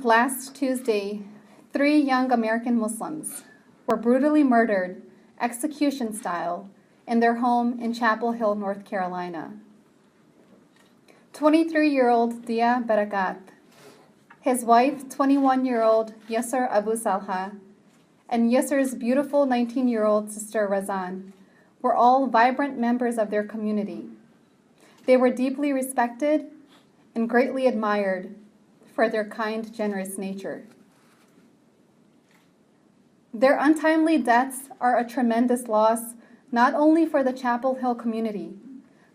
last Tuesday, 3 young American Muslims were brutally murdered, execution style, in their home in Chapel Hill, North Carolina. 23-year-old Dia Barakat, his wife, 21-year-old Yusr Abu Salha, and Yusr's beautiful 19-year-old sister Razan were all vibrant members of their community. They were deeply respected and greatly admired for their kind, generous nature. Their untimely deaths are a tremendous loss, not only for the Chapel Hill community,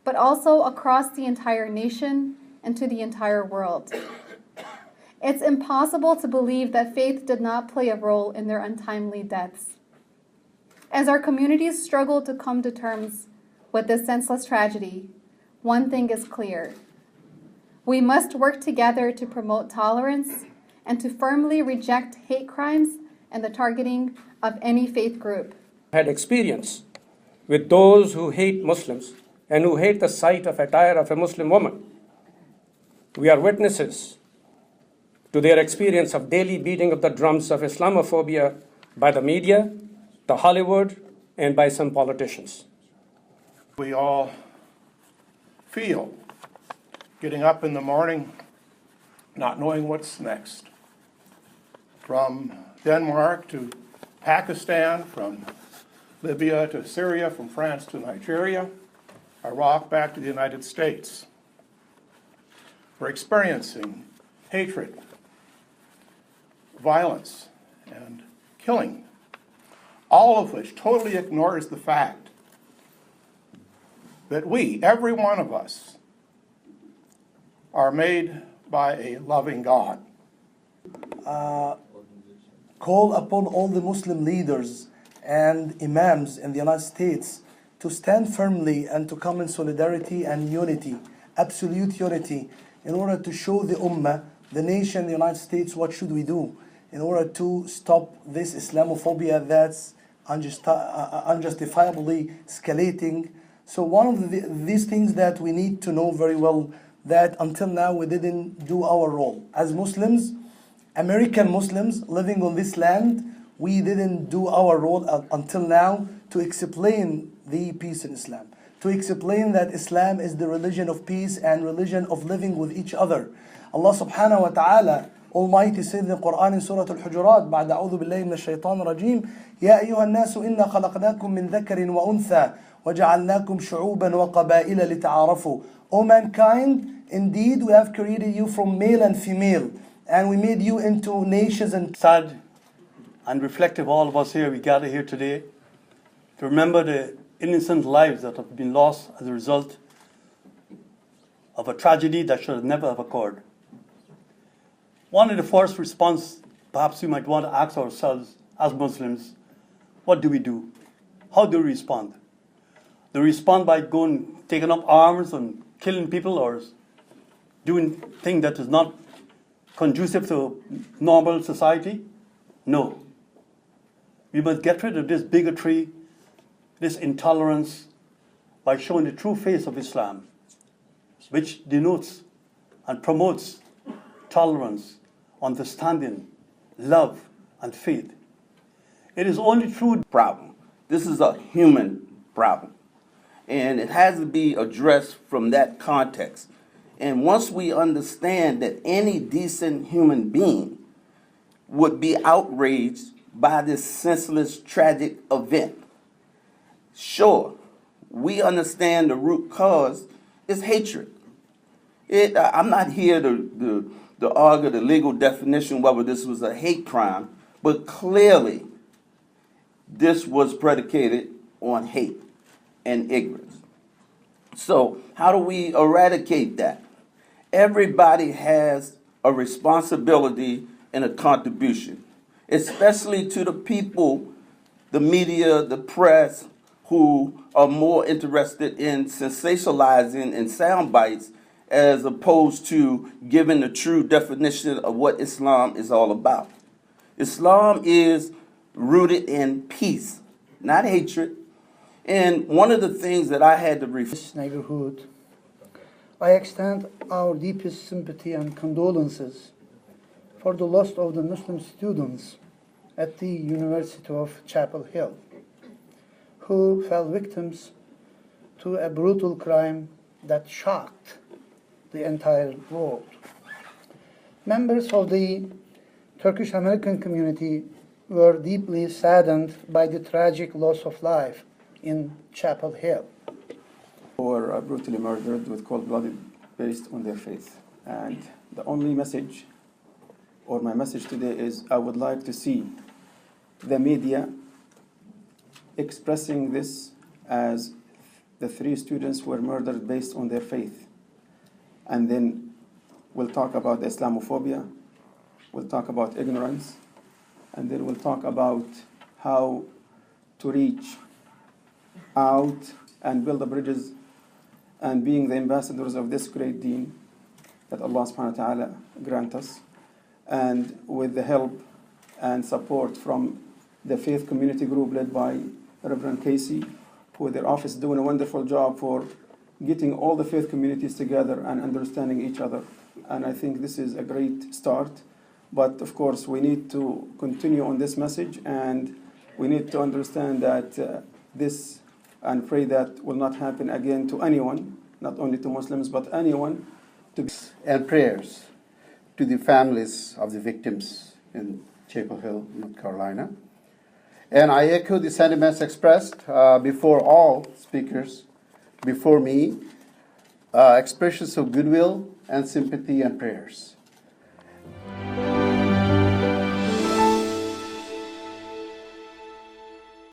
but also across the entire nation and to the entire world. It's impossible to believe that faith did not play a role in their untimely deaths. As our communities struggle to come to terms with this senseless tragedy, one thing is clear. We must work together to promote tolerance and to firmly reject hate crimes and the targeting of any faith group. Had experience with those who hate Muslims and who hate the sight of attire of a Muslim woman. We are witnesses to their experience of daily beating of the drums of Islamophobia by the media, the Hollywood, and by some politicians. We all feel getting up in the morning, not knowing what's next. From Denmark to Pakistan, from Libya to Syria, from France to Nigeria, Iraq back to the United States. We're experiencing hatred, violence, and killing, all of which totally ignores the fact that we, every one of us, are made by a loving God. Call upon all the Muslim leaders and imams in the United States to stand firmly and to come in solidarity and unity, absolute unity, in order to show the Ummah, the nation, the United States, what should we do in order to stop this Islamophobia that's unjustifiably escalating. So one of these things that we need to know very well, that until now we didn't do our role. As Muslims, American Muslims living on this land, we didn't do our role until now to explain the peace in Islam, to explain that Islam is the religion of peace and religion of living with each other. Allah subhanahu wa ta'ala Almighty said in the Quran in Surah Al-Hujurat, بعد أعوذ بالله من الشيطان الرجيم يا أيها الناس إنا خلقناكم من ذكر وأنثى وجعلناكم شعوبا وقبائل لتعارفوا. O mankind, indeed we have created you from male and female, and we made you into nations and... Sad and reflective, all of us here, we gather here today to remember the innocent lives that have been lost as a result of a tragedy that should never have occurred. One of the first response perhaps we might want to ask ourselves as Muslims, what do we do? How do we respond? Do we respond by taking up arms and killing people, or doing things that is not conducive to normal society? No. We must get rid of this bigotry, this intolerance, by showing the true face of Islam, which denotes and promotes tolerance, understanding, love, and faith. It is only through problem. This is a human problem, and it has to be addressed from that context. And once we understand that any decent human being would be outraged by this senseless, tragic event, sure, we understand the root cause is hatred. I'm not here to argue the legal definition whether this was a hate crime, but clearly this was predicated on hate and ignorance. So how do we eradicate that? Everybody has a responsibility and a contribution, especially to the people, the media, the press, who are more interested in sensationalizing and sound bites as opposed to giving the true definition of what Islam is all about. Islam is rooted in peace, not hatred. And one of the things that I had to this neighborhood, I extend our deepest sympathy and condolences for the loss of the Muslim students at the University of Chapel Hill, who fell victims to a brutal crime that shocked the entire world. Members of the Turkish American community were deeply saddened by the tragic loss of life in Chapel Hill. Were brutally murdered with cold-blooded based on their faith. And the only message, or my message today, is I would like to see the media expressing this as the 3 students were murdered based on their faith. And then we'll talk about Islamophobia, we'll talk about ignorance, and then we'll talk about how to reach out and build the bridges and being the ambassadors of this great deen that Allah subhanahu wa ta'ala grant us, and with the help and support from the faith community group led by Reverend Casey, who with their office doing a wonderful job for getting all the faith communities together and understanding each other. And I think this is a great start. But of course, we need to continue on this message, and we need to understand that this, and pray that will not happen again to anyone, not only to Muslims, but anyone. And prayers to the families of the victims in Chapel Hill, North Carolina. And I echo the sentiments expressed before all speakers, before me, expressions of goodwill and sympathy and prayers.